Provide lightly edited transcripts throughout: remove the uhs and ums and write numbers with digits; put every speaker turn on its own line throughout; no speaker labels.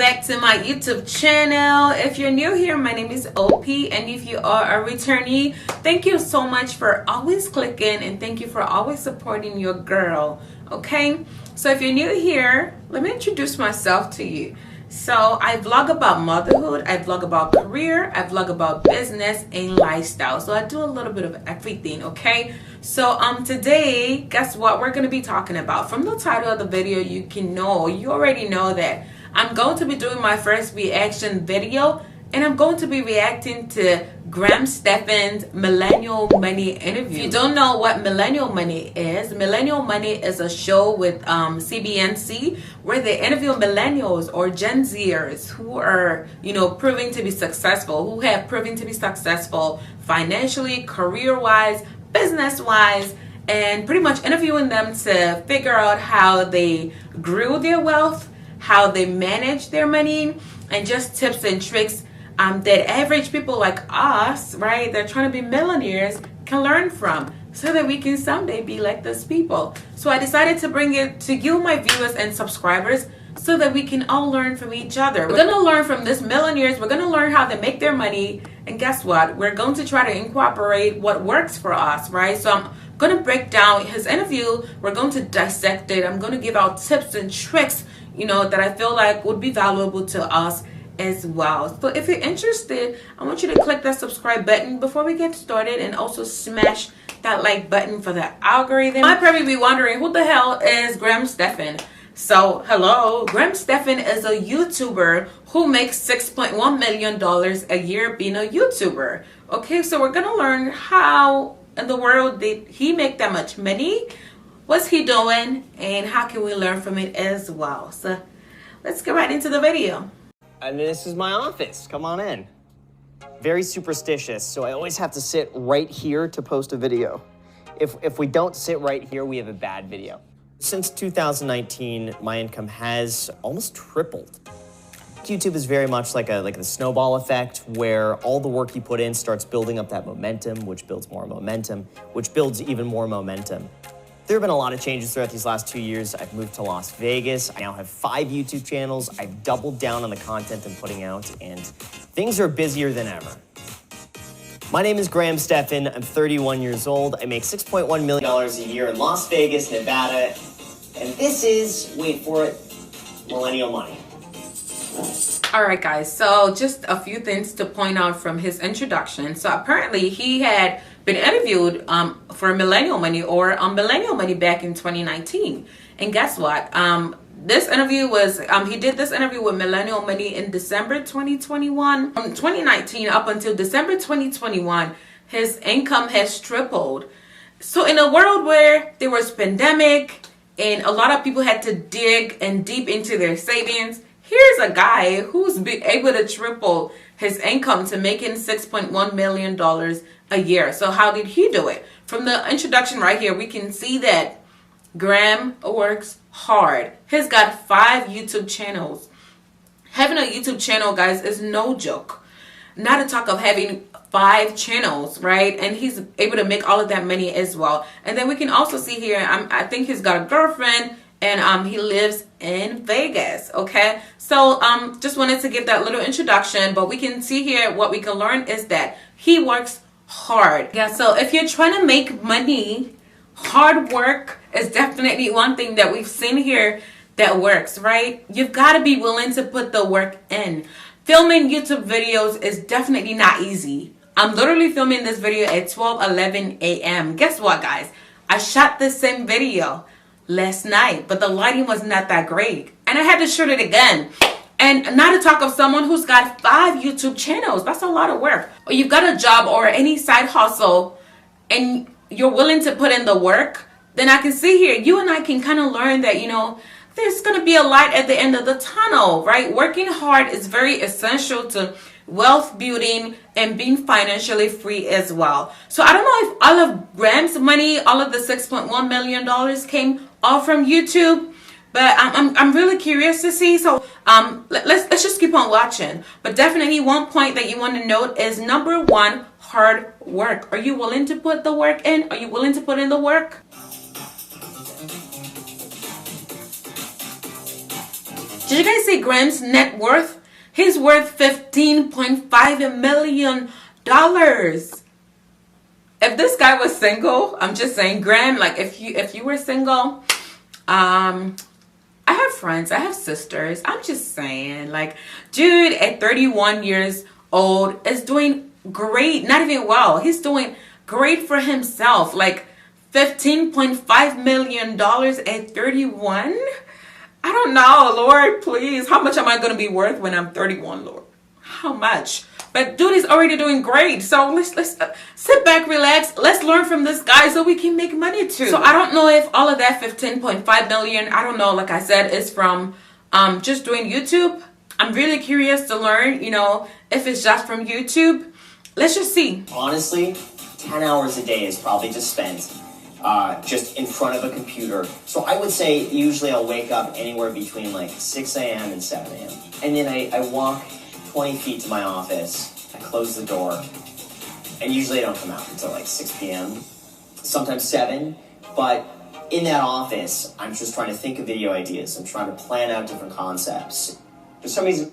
back to my YouTube channel. If you're new here, my name is OP, and if you are a returnee, thank you so much for always clicking, and thank you for always supporting your girl. Okay, so if you're new here, let me introduce myself to you. So I vlog about motherhood, I vlog about career, I vlog about business and lifestyle. So I do a little bit of everything, okay? So today, guess what we're gonna be talking about? From the title of the video, you already know that I'm going to be doing my first reaction video, and I'm going to be reacting to Graham Stephan's Millennial Money interview. If you don't know what Millennial Money is a show with CBNC where they interview millennials or Gen Zers who are, proving to be successful, who have proven to be successful financially, career-wise, business-wise, and pretty much interviewing them to figure out how they grew their wealth, how they manage their money, and just tips and tricks that average people like us, right, they're trying to be millionaires, can learn from, so that we can someday be like those people. So I decided to bring it to you, my viewers and subscribers, so that we can all learn from each other. We're gonna learn from these millionaires. We're gonna learn how they make their money, and guess what? We're going to try to incorporate what works for us, right? So I'm gonna break down his interview. We're going to dissect it. I'm gonna give out tips and tricks, that I feel like would be valuable to us as well. So if you're interested, I want you to click that subscribe button before we get started, and also smash that like button for the algorithm. You might probably be wondering, who the hell is Graham Stephan? So hello, Graham Stephan is a YouTuber who makes $6.1 million a year being a YouTuber. Okay, so we're gonna learn how in the world did he make that much money, what's he doing, and how can we learn from it as well. So let's get right into the video.
And this is my office. Come on in. Very superstitious, so I always have to sit right here to post a video. If we don't sit right here, we have a bad video. Since 2019, my income has almost tripled. YouTube is very much like a snowball effect, where all the work you put in starts building up that momentum, which builds more momentum, which builds even more momentum. There have been a lot of changes throughout these last 2 years. I've moved to Las Vegas. I now have 5 YouTube channels. I've doubled down on the content I'm putting out, and things are busier than ever. My name is Graham Stephan. I'm 31 years old. I make $6.1 million a year in Las Vegas, Nevada. And this is, wait for it, Millennial Money.
All right, guys, so just a few things to point out from his introduction. So apparently he had been interviewed for Millennial Money or on Millennial Money back in 2019. And guess what? This interview was, he did this interview with Millennial Money in December 2021. From 2019 up until December 2021, his income has tripled. So in a world where there was pandemic and a lot of people had to dig and deep into their savings, here's a guy who's been able to triple his income to making $6.1 million a year. So how did he do it? From the introduction right here, we can see that Graham works hard. He's got 5 YouTube channels. Having a YouTube channel, guys, is no joke. Not to talk of having 5 channels, right? And he's able to make all of that money as well. And then we can also see here, I think he's got a girlfriend, and he lives in Vegas. Okay, so just wanted to give that little introduction, but we can see here what we can learn is that he works hard. Yeah, so if you're trying to make money, hard work is definitely one thing that we've seen here that works, right? You've got to be willing to put the work in. Filming YouTube videos is definitely not easy. I'm literally filming this video at 12:11 a.m. Guess what, guys? I shot the same video last night, but the lighting was not that great, and I had to shoot it again. And not to talk of someone who's got 5 YouTube channels. That's a lot of work. Or you've got a job or any side hustle and you're willing to put in the work, then I can see here, you and I can kind of learn that, there's going to be a light at the end of the tunnel, right? Working hard is very essential to wealth building and being financially free as well. So I don't know if all of Graham's money, all of the $6.1 million came all from YouTube, but I'm really curious to see. So let's just keep on watching. But definitely one point that you want to note is number 1, hard work. Are you willing to put the work in? Are you willing to put in the work? Did you guys see Graham's net worth? He's worth $15.5 million. If this guy was single, I'm just saying, Graham, like if you were single, I have friends, I have sisters. I'm just saying, like, dude at 31 years old is doing great. Not even well. He's doing great for himself. Like $15.5 million at 31. I don't know, Lord, please. How much am I going to be worth when I'm 31, Lord? How much? But dude is already doing great. So let's sit back, relax. Let's learn from this guy so we can make money too. So I don't know if all of that 15.5 million, I don't know, like I said, is from just doing YouTube. I'm really curious to learn, you know, if it's just from YouTube. Let's just see.
Honestly, 10 hours a day is probably just spent just in front of a computer. So I would say usually I'll wake up anywhere between like 6 a.m. and 7 a.m. And then I walk 20 feet to my office, I close the door, and usually I don't come out until like 6 p.m., sometimes 7, but in that office, I'm just trying to think of video ideas. I'm trying to plan out different concepts. For some reason...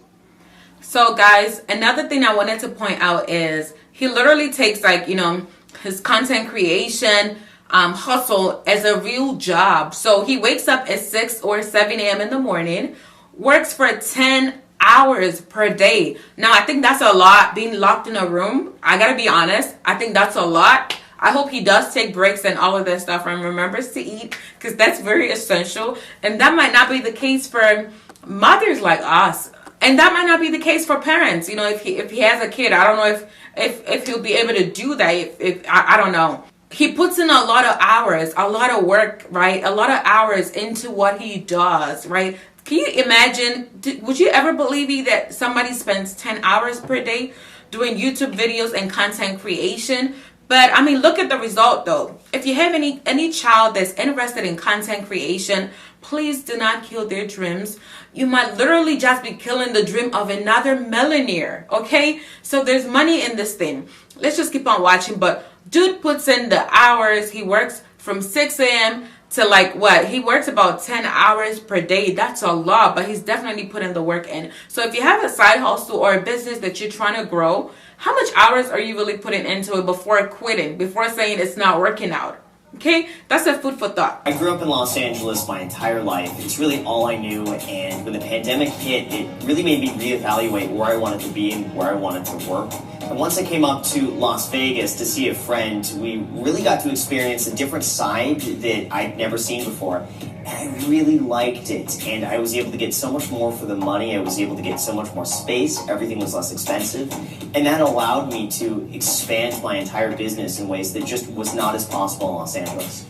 So guys, another thing I wanted to point out is he literally takes like, you know, his content creation hustle as a real job. So he wakes up at 6 or 7 a.m. in the morning, works for 10 hours per day. Now, I think that's a lot, being locked in a room. I gotta be honest, I think that's a lot. I hope he does take breaks and all of that stuff and remembers to eat, because that's very essential. And that might not be the case for mothers like us. And that might not be the case for parents. You know, if he has a kid, I don't know if he'll be able to do that. If I don't know. He puts in a lot of hours, a lot of work, right? A lot of hours into what he does, right? Can you imagine, would you ever believe that somebody spends 10 hours per day doing YouTube videos and content creation? But I mean, look at the result though. If you have any child that's interested in content creation, please do not kill their dreams. You might literally just be killing the dream of another millionaire, okay? So there's money in this thing. Let's just keep on watching. But dude puts in the hours. He works from 6 a.m. to like what? He works about 10 hours per day. That's a lot, but he's definitely putting the work in. So if you have a side hustle or a business that you're trying to grow, how much hours are you really putting into it before quitting, before saying it's not working out? Okay, that's a food for thought.
I grew up in Los Angeles my entire life. It's really all I knew, and when the pandemic hit, it really made me reevaluate where I wanted to be and where I wanted to work. And once I came up to Las Vegas to see a friend, we really got to experience a different side that I'd never seen before. And I really liked it, and I was able to get so much more for the money. I was able to get so much more space. Everything was less expensive, and that allowed me to expand my entire business in ways that just was not as possible in Los Angeles.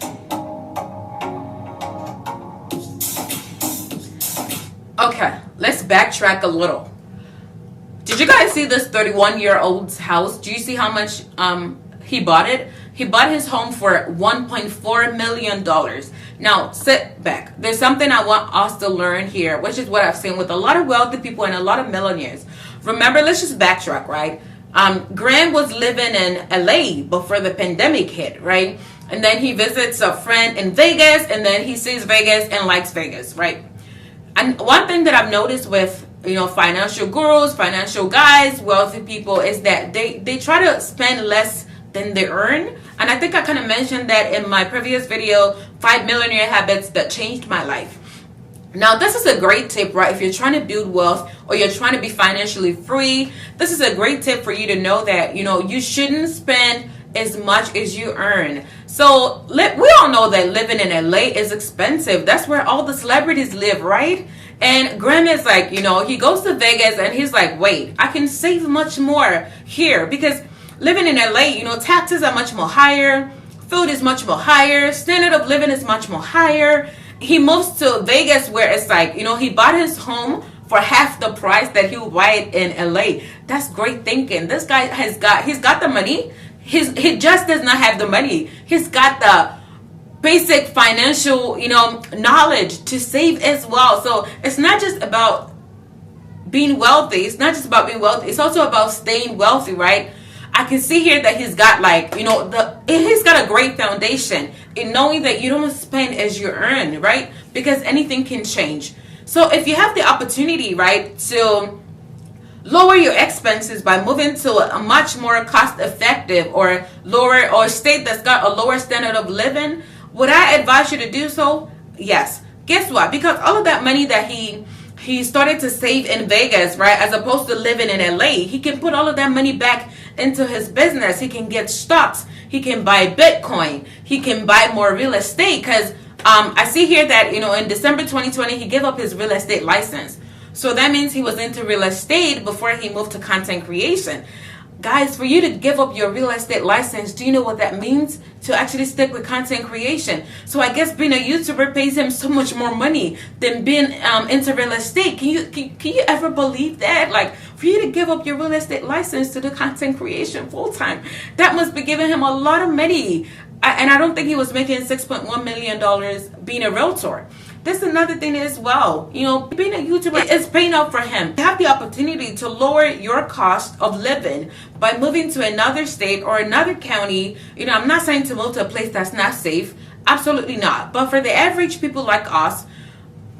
Okay, let's backtrack a little. Did you guys see this 31-year-old's house? Do you see how much he bought it? He bought his home for $1.4 million. Now, sit back. There's something I want us to learn here, which is what I've seen with a lot of wealthy people and a lot of millionaires. Remember, let's just backtrack, right? Graham was living in LA before the pandemic hit, right? And then he visits a friend in Vegas, and then he sees Vegas and likes Vegas, right? And one thing that I've noticed with, you know, financial gurus, financial guys, wealthy people, is that they try to spend less than they earn. And I think I kind of mentioned that in my previous video, 5 millionaire habits that changed my life. Now, this is a great tip, right? If you're trying to build wealth or you're trying to be financially free, this is a great tip for you to know that, you know, you shouldn't spend as much as you earn. So we all know that living in LA is expensive. That's where all the celebrities live, right? And Graham is like, you know, he goes to Vegas and he's like, wait, I can save much more here, because living in LA, you know, taxes are much more higher, food is much more higher, standard of living is much more higher. He moves to Vegas where it's like, you know, he bought his home for half the price that he would buy it in LA. That's great thinking. This guy he's got the money. He just does not have the money. He's got the basic financial, you know, knowledge to save as well. So it's not just about being wealthy. It's not just about being wealthy. It's also about staying wealthy, right? I can see here that he's got, like, you know, he's got a great foundation in knowing that you don't spend as you earn, right? Because anything can change. So if you have the opportunity, right, to lower your expenses by moving to a much more cost effective or lower or state that's got a lower standard of living, would I advise you to do so? Yes. Guess what? Because all of that money that he started to save in Vegas, right, as opposed to living in LA, he can put all of that money back into his business. He can get stocks. He can buy Bitcoin. He can buy more real estate. Because I see here that, in December 2020, he gave up his real estate license. So that means he was into real estate before he moved to content creation. Guys, for you to give up your real estate license, do you know what that means? To actually stick with content creation. So I guess being a YouTuber pays him so much more money than being into real estate. Can you ever believe that? Like, for you to give up your real estate license to do content creation full time, that must be giving him a lot of money. And I don't think he was making $6.1 million being a realtor. That's another thing as well. Being a YouTuber is paying off for him. You have the opportunity to lower your cost of living by moving to another state or another county. I'm not saying to move to a place that's not safe. Absolutely not. But for the average people like us,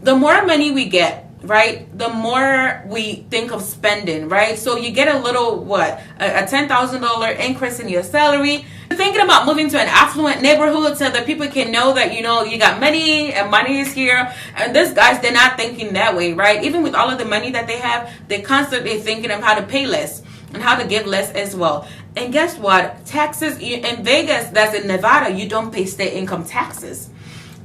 the more money we get, right, the more we think of spending, right? So you get a little, a $10,000 increase in your salary. You're thinking about moving to an affluent neighborhood so that people can know that, you got money and money is here. And these guys, they're not thinking that way, right? Even with all of the money that they have, they're constantly thinking of how to pay less and how to give less as well. And guess what? Taxes in Vegas, that's in Nevada, you don't pay state income taxes.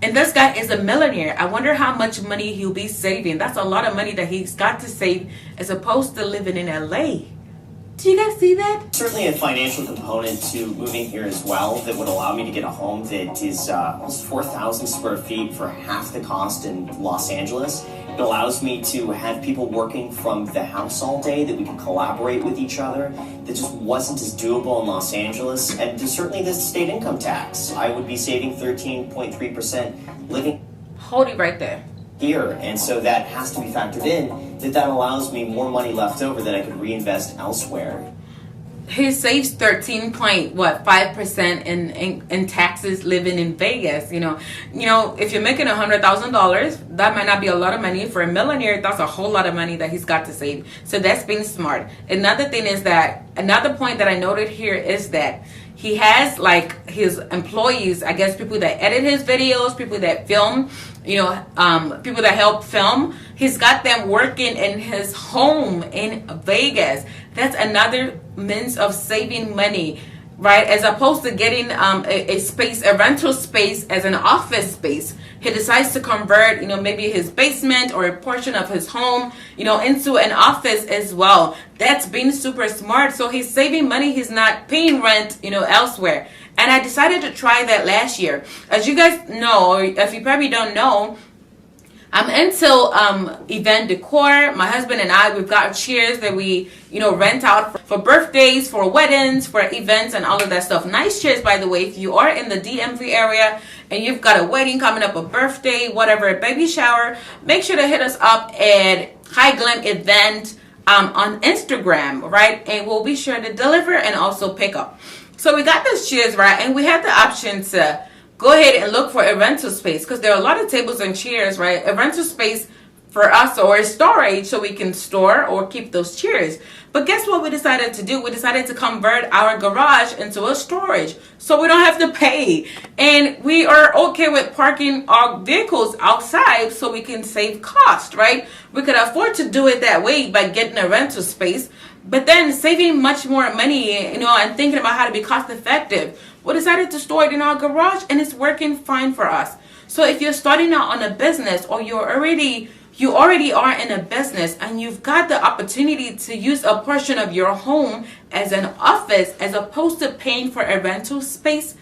And this guy is a millionaire. I wonder how much money he'll be saving. That's a lot of money that he's got to save as opposed to living in LA. Do you guys see that?
Certainly a financial component to moving here as well that would allow me to get a home that is almost 4,000 square feet for half the cost in Los Angeles. It allows me to have people working from the house all day, that we can collaborate with each other. That just wasn't as doable in Los Angeles. And certainly the state income tax. I would be saving 13.3% living.
Hold it right there.
Here, and so that has to be factored in, that allows me more money left over that I could reinvest elsewhere.
He saves 13.5% in taxes living in Vegas. If you're making $100,000, that might not be a lot of money. For a millionaire, that's a whole lot of money that he's got to save. So that's being smart. Another point that I noted here is that he has like his employees, I guess people that edit his videos, people that film, people that help film. He's got them working in his home in Vegas. That's another means of saving money, right? As opposed to getting a rental space as an office space. He decides to convert, maybe his basement or a portion of his home, into an office as well. That's being super smart. So he's saving money. He's not paying rent, elsewhere. And I decided to try that last year. As you guys know, or if you probably don't know, I'm into event decor. My husband and I, we've got chairs that we, rent out for birthdays, for weddings, for events, and all of that stuff. Nice chairs, by the way. If you are in the DMV area and you've got a wedding coming up, a birthday, whatever, a baby shower, make sure to hit us up at High Glam Event on Instagram, right? And we'll be sure to deliver and also pick up. So we got those chairs, right? And we had the option to go ahead and look for a rental space because there are a lot of tables and chairs, right? A rental space for us or a storage so we can store or keep those chairs. But guess what we decided to do? We decided to convert our garage into a storage so we don't have to pay. And we are okay with parking our vehicles outside so we can save cost, right? We could afford to do it that way by getting a rental space, but then saving much more money, and thinking about how to be cost effective. We decided to store it in our garage and it's working fine for us. So if you're starting out on a business or you already are in a business and you've got the opportunity to use a portion of your home as an office as opposed to paying for a rental space,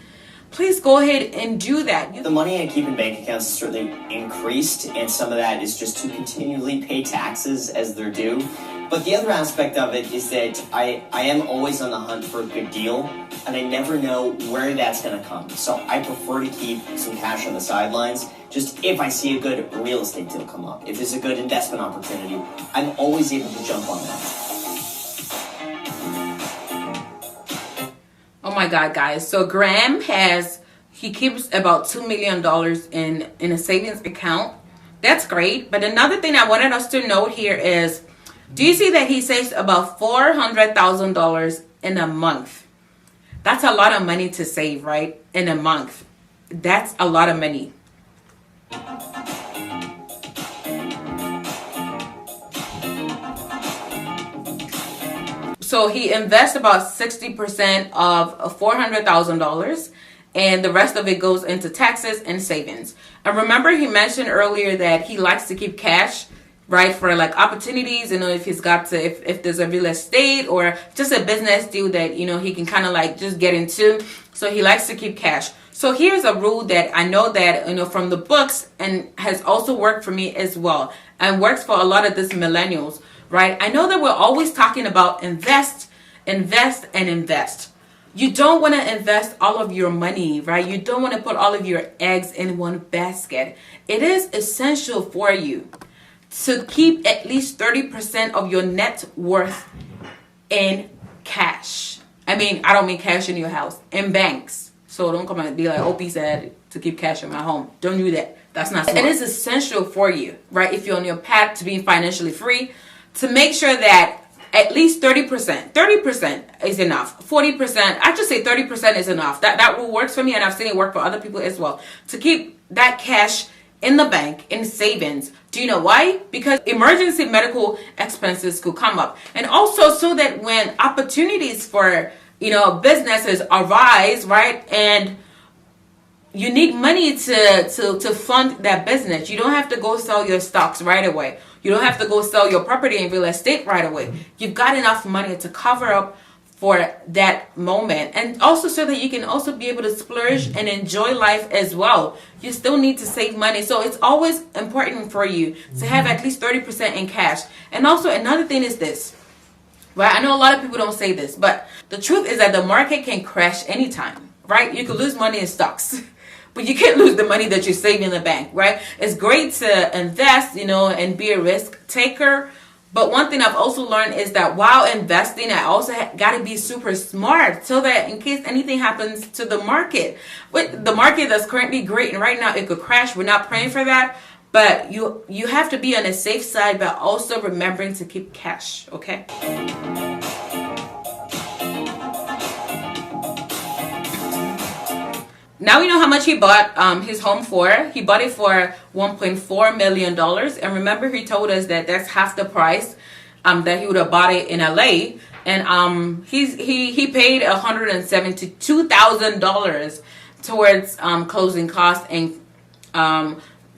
please go ahead and do that.
The money I keep in bank accounts has certainly increased, and some of that is just to continually pay taxes as they're due. But the other aspect of it is that I am always on the hunt for a good deal, and I never know where that's going to come. So I prefer to keep some cash on the sidelines, just if I see a good real estate deal come up. If there's a good investment opportunity, I'm always able to jump on that.
Oh my God, guys. So Graham he keeps about $2 million in a savings account. That's great. But another thing I wanted us to note here is, do you see that he saves about $400,000 in a month? That's a lot of money to save, right? In a month. That's a lot of money. So he invests about 60% of $400,000, and the rest of it goes into taxes and savings. And remember, he mentioned earlier that he likes to keep cash, right, for like opportunities. If he's got to, if there's a real estate or just a business deal that he can kind of like just get into. So he likes to keep cash. So here's a rule that I know that from the books, and has also worked for me as well, and works for a lot of these millennials, right? I know that we're always talking about invest, invest, and invest. You don't want to invest all of your money, right? You don't want to put all of your eggs in one basket. It is essential for you to keep at least 30% of your net worth in cash. I don't mean cash in your house, in banks. So don't come and be like, Opie said to keep cash in my home. Don't do that. That's not smart. It is essential for you, right? If you're on your path to being financially free, to make sure that at least 30% is enough. 40%, I just say 30% is enough. That rule works for me, and I've seen it work for other people as well. To keep that cash in the bank, in savings. Do you know why? Because emergency medical expenses could come up. And also so that when opportunities for, businesses arise, right? And you need money to fund that business. You don't have to go sell your stocks right away. You don't have to go sell your property and real estate right away. You've got enough money to cover up for that moment, and also so that you can also be able to splurge and enjoy life as well. You still need to save money. So it's always important for you to have at least 30% in cash. And also another thing is this, right? I know a lot of people don't say this, but the truth is that the market can crash anytime, right? You could lose money in stocks. But you can't lose the money that you save in the bank, right? It's great to invest, and be a risk taker. But one thing I've also learned is that while investing, I also got to be super smart so that in case anything happens to the market, with the market that's currently great and right now it could crash. We're not praying for that. But you have to be on the safe side, but also remembering to keep cash, okay? Now we know how much he bought his home for. He bought it for $1.4 million. And remember, he told us that that's half the price that he would have bought it in LA. And he paid $172,000 towards closing costs and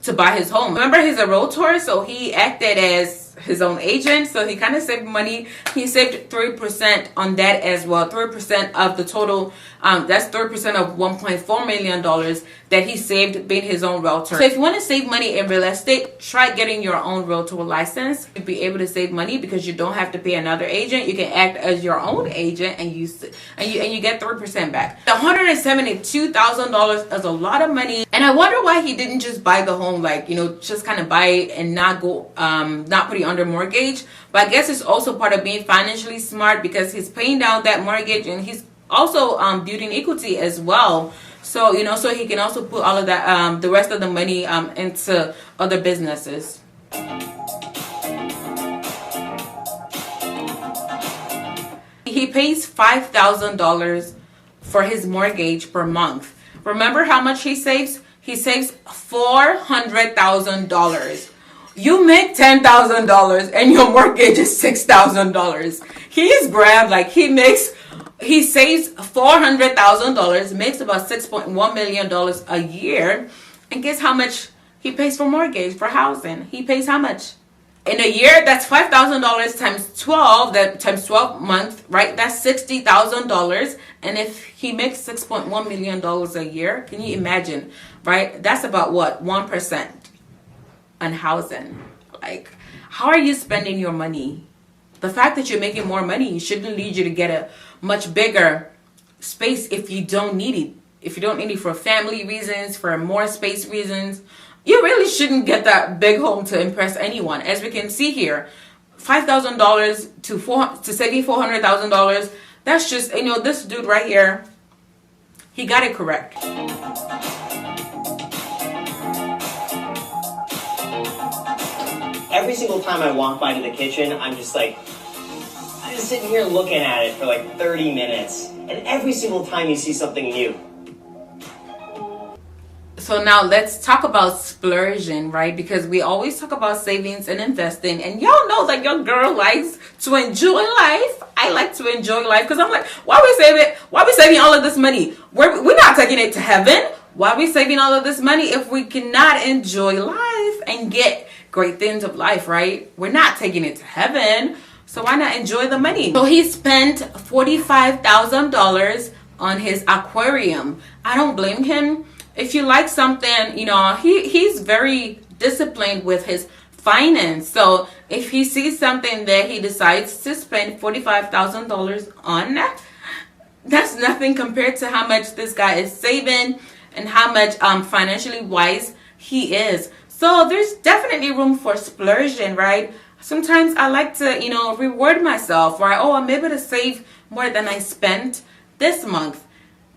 to buy his home. Remember, he's a realtor, so he acted as his own agent, so he kind of saved money. He saved 3% on that as well. 3% of the total, that's 3% of $1.4 million that he saved being his own realtor. So if you want to save money in real estate, try getting your own realtor license. You'll be able to save money because you don't have to pay another agent. You can act as your own agent and you get 3% back. The $172,000 is a lot of money, and I wonder why he didn't just buy the home, just kind of buy it and not put it under mortgage. But I guess it's also part of being financially smart because he's paying down that mortgage and he's also building equity as well. So so he can also put all of that the rest of the money into other businesses. He pays $5,000 for his mortgage per month. Remember how much he saves? He saves $400,000. You make $10,000 and your mortgage is $6,000. He is Graham, he saves $400,000, makes about $6.1 million a year, and guess how much he pays for mortgage, for housing? He pays how much? In a year, that's $5,000 times 12, times 12 months, right? That's $60,000. And if he makes $6.1 million a year, can you imagine, right? That's about what? 1% on housing. How are you spending your money? The fact that you're making more money shouldn't lead you to get a much bigger space if you don't need it. If you don't need it for family reasons, for more space reasons, you really shouldn't get that big home to impress anyone. As we can see here, $5,000 to saving $400,000. That's just, this dude right here, he got it correct.
every single time I walk by to the kitchen, I'm just sitting here looking at it for like 30 minutes. And every single time you see something new.
So now let's talk about splurging, right? Because we always talk about savings and investing, and y'all know that your girl likes to enjoy life. I like to enjoy life because I'm like, why we saving all of this money? We're not taking it to heaven. Why are we saving all of this money if we cannot enjoy life and get great things of life, right? We're not taking it to heaven, so why not enjoy the money? So he spent $45,000 on his aquarium. I don't blame him. If you like something, you know, he's very disciplined with his finance. So if he sees something that he decides to spend $45,000 on, that's nothing compared to how much this guy is saving and how much financially wise he is. So there's definitely room for splurging, right? Sometimes I like to, you know, reward myself, right? Oh, I'm able to save more than I spent this month.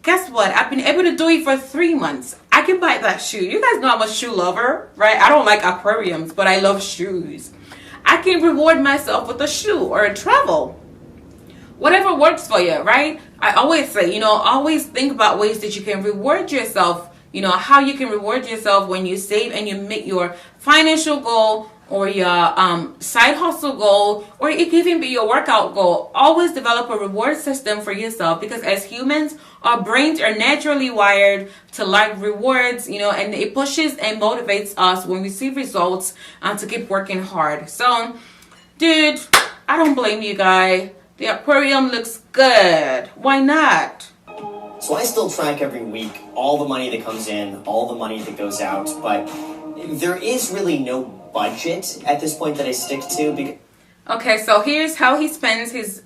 Guess what? I've been able to do it for 3 months. I can buy that shoe. You guys know I'm a shoe lover, right? I don't like aquariums, but I love shoes. I can reward myself with a shoe or a travel. Whatever works for you, right? I always say, you know, always think about ways that you can reward yourself. You know, how you can reward yourself when you save and you meet your financial goal or your side hustle goal, or it can even be your workout goal. Always develop a reward system for yourself, because as humans, our brains are naturally wired to like rewards, you know, and it pushes and motivates us when we see results to keep working hard. So, dude, I don't blame you, guy. The aquarium looks good. Why not?
So I still track every week all the money that comes in, all the money that goes out, but there is really no budget at this point that I stick to. Because
okay, so here's how he spends his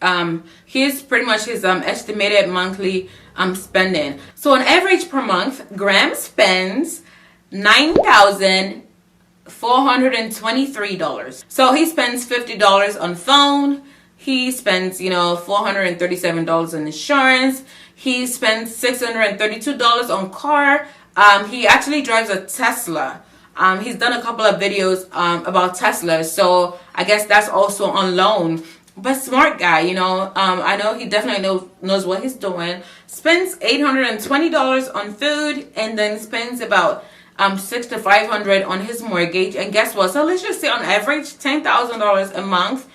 here's pretty much his estimated monthly spending. So on average per month, Graham spends $9,423. So he spends $50 on phone. He spends, you know, $437 on insurance. He spends $632 on car. He actually drives a Tesla. He's done a couple of videos about Tesla, so I guess that's also on loan. But smart guy, you know. I know he definitely knows what he's doing. Spends $820 on food, and then spends about $600 to $500 on his mortgage. And guess what? So let's just say on average $10,000 a month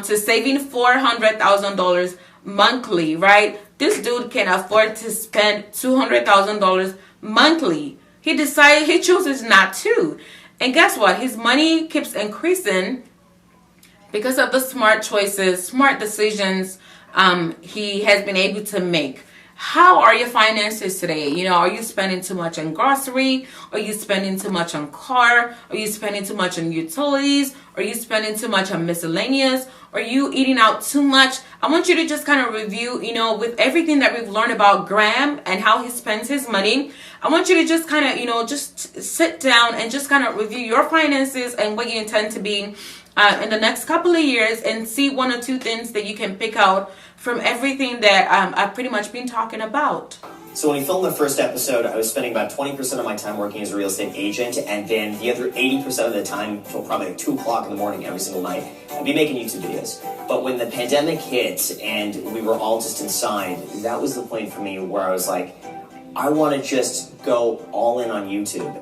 to saving $400,000 monthly, right? This dude can afford to spend $200,000 monthly. He chooses not to. And guess what? His money keeps increasing because of the smart choices, smart decisions he has been able to make. How are your finances today? You know, are you spending too much on grocery? Are you spending too much on car? Are you spending too much on utilities? Are you spending too much on miscellaneous? Are you eating out too much? I want you to just kind of review, you know, with everything that we've learned about Graham and how he spends his money. I want you to just kind of, you know, just sit down and just kind of review your finances and what you intend to be in the next couple of years, and see 1 or 2 things that you can pick out from everything that I've pretty much been talking about.
So when we filmed the first episode, I was spending about 20% of my time working as a real estate agent, and then the other 80% of the time, till probably like 2 o'clock in the morning every single night, I'd be making YouTube videos. But when the pandemic hit and we were all just inside, that was the point for me where I was like, I want to just go all in on YouTube.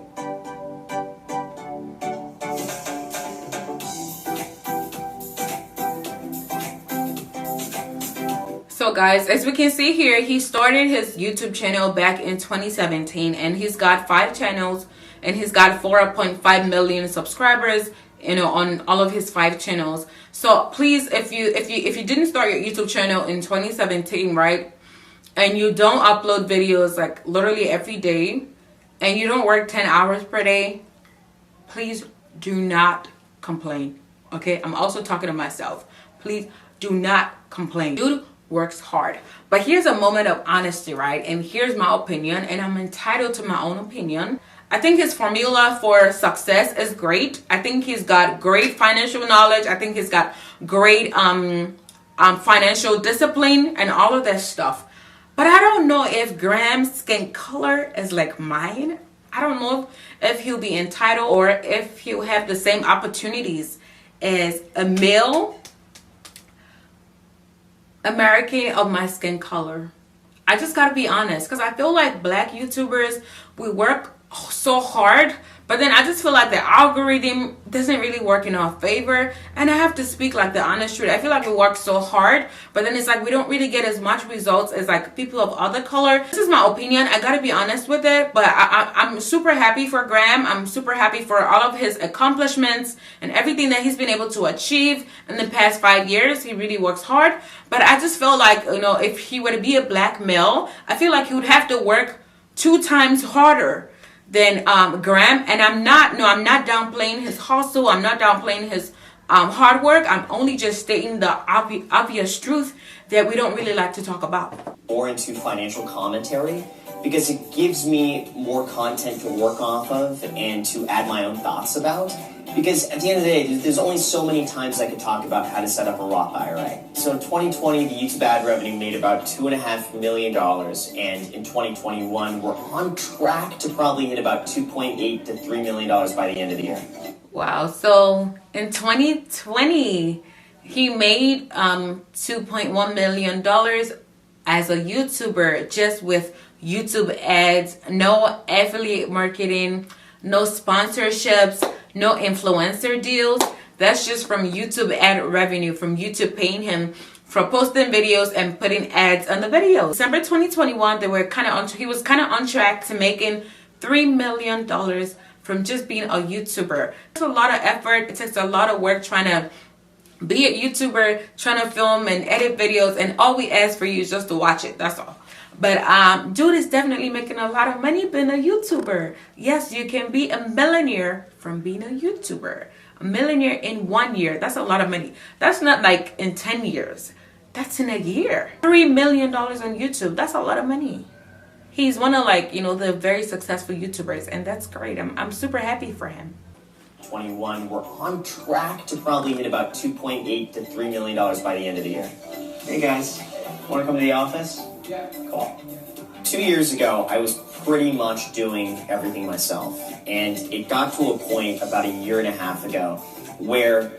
So guys, as we can see here, he started his YouTube channel back in 2017, and he's got 5 channels, and he's got 4.5 million subscribers, you know, on all of his 5 channels. So please, if you didn't start your YouTube channel in 2017, right, and you don't upload videos like literally every day, and you don't work 10 hours per day, please do not complain. Okay, I'm also talking to myself. Please do not complain. Dude works hard. But here's a moment of honesty, right? And here's my opinion, and I'm entitled to my own opinion. I think his formula for success is great. I think he's got great financial knowledge. I think he's got great financial discipline and all of that stuff. But I don't know if Graham's skin color is like mine. I don't know if he'll be entitled or if he'll have the same opportunities as a male American of my skin color. I just gotta be honest, because I feel like black YouTubers, we work so hard, but then I just feel like the algorithm doesn't really work in our favor. And I have to speak like the honest truth. I feel like we work so hard, but then it's like we don't really get as much results as like people of other color. This is my opinion. I gotta be honest with it, but I'm super happy for Graham. I'm super happy for all of his accomplishments and everything that he's been able to achieve in the past 5 years. He really works hard, but I just feel like, you know, if he were to be a black male, I feel like he would have to work 2 times harder than Graham. And I'm not downplaying his hustle. I'm not downplaying his hard work. I'm only just stating the obvious truth that we don't really like to talk about.
More into financial commentary because it gives me more content to work off of and to add my own thoughts about. Because at the end of the day, there's only so many times I could talk about how to set up a Roth IRA. So in 2020, the YouTube ad revenue made about $2.5 million. And in 2021, we're on track to probably hit about $2.8 to $3 million by the end of the year.
Wow. So in 2020, he made $2.1 million as a YouTuber just with YouTube ads, no affiliate marketing, no sponsorships, no influencer deals. That's just from YouTube ad revenue, from YouTube paying him for posting videos and putting ads on the videos. December 2021, he was kind of on track to making $3 million from just being a YouTuber. It's a lot of effort. It takes a lot of work trying to be a YouTuber, trying to film and edit videos, and all we ask for you is just to watch it. That's all. But dude is definitely making a lot of money being a YouTuber. Yes, you can be a millionaire from being a YouTuber. A millionaire in 1 year. That's a lot of money. That's not like in 10 years. That's in a year. $3 million on YouTube. That's a lot of money. He's one of, like, you know, the very successful YouTubers, and that's great. I'm super happy for him.
21, we're on track to probably hit about $2.8 to $3 million by the end of the year. Hey guys, want to come to the office? Yeah. Cool. 2 years ago, I was pretty much doing everything myself. And it got to a point about 1.5 years ago where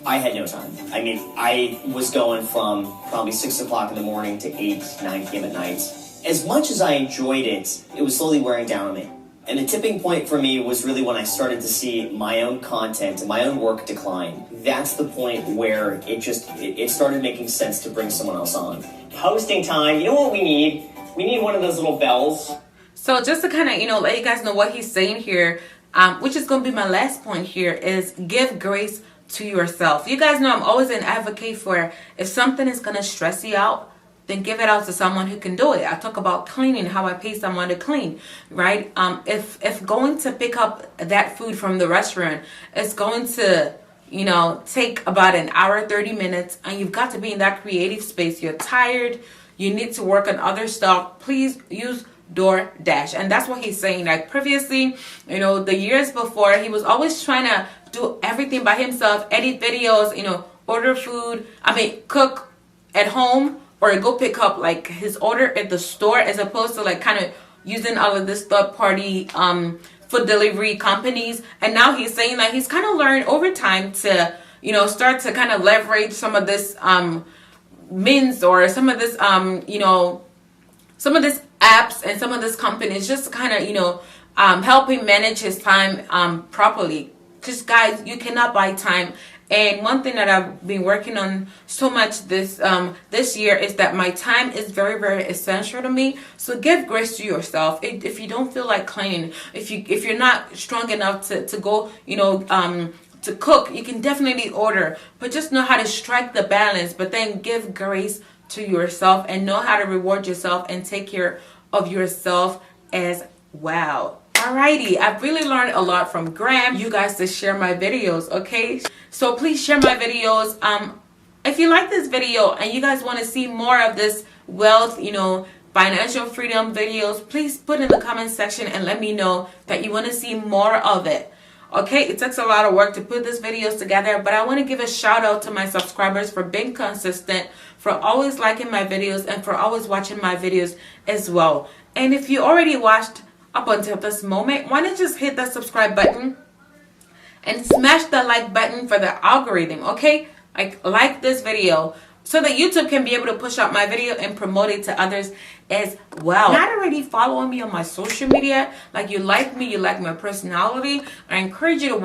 I had no time. I mean, I was going from probably 6 o'clock in the morning to 8, 9 p.m. at night. As much as I enjoyed it, it was slowly wearing down on me. And the tipping point for me was really when I started to see my own content and my own work decline. That's the point where it started making sense to bring someone else on. Hosting time, you know what we need? We need one of those little bells.
So just to kind of, you know, let you guys know what he's saying here, which is going to be my last point here, is give grace to yourself. You guys know I'm always an advocate for if something is going to stress you out, then give it out to someone who can do it. I talk about cleaning, how I pay someone to clean, right? If going to pick up that food from the restaurant is going to, you know, take about an hour, 30 minutes, and you've got to be in that creative space, you're tired, you need to work on other stuff, please use DoorDash. And that's what he's saying. Like previously, you know, the years before, he was always trying to do everything by himself, edit videos, you know, order food, cook at home, or go pick up like his order at the store, as opposed to like kind of using all of this third party food delivery companies. And now he's saying that he's kind of learned over time to, you know, start to kind of leverage some of this means or some of this you know, some of this apps and some of this companies, just to kind of, you know, help him manage his time properly. Because guys, you cannot buy time. And one thing that I've been working on so much this year is that my time is very, very essential to me. So give grace to yourself. If you don't feel like cleaning, if you're not strong enough to go, you know, to cook, you can definitely order. But just know how to strike the balance. But then give grace to yourself and know how to reward yourself and take care of yourself as well. Alrighty, I've really learned a lot from Graham. You guys to share my videos, okay? So please share my videos. If you like this video and you guys want to see more of this wealth, you know, financial freedom videos, please put in the comment section and let me know that you want to see more of it. Okay, it takes a lot of work to put these videos together, but I want to give a shout out to my subscribers for being consistent, for always liking my videos, and for always watching my videos as well. And if you already watched up until this moment, why not just hit that subscribe button and smash the like button for the algorithm, okay? Like this video so that YouTube can be able to push out my video and promote it to others as well. Not already following me on my social media, like you like me, you like my personality, I encourage you to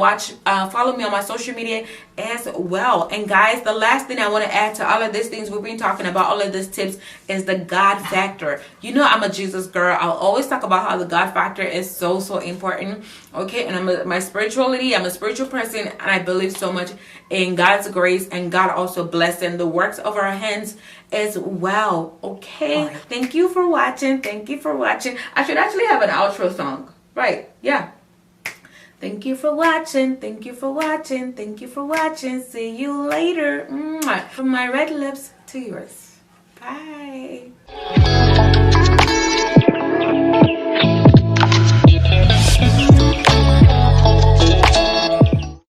follow me on my social media as well. And guys, the last thing I want to add to all of these things we've been talking about, all of these tips, is the God factor. You know I'm a Jesus girl. I'll always talk about how the God factor is so important, okay? And my spirituality, I'm a spiritual person, and I believe so much in God's grace and God also blessing the works of our hands as well, okay? Right. Thank you for watching. Thank you for watching. I should actually have an outro song, right? Yeah. Thank you for watching. Thank you for watching. Thank you for watching. See you later. Mwah. From my red lips to yours. Bye.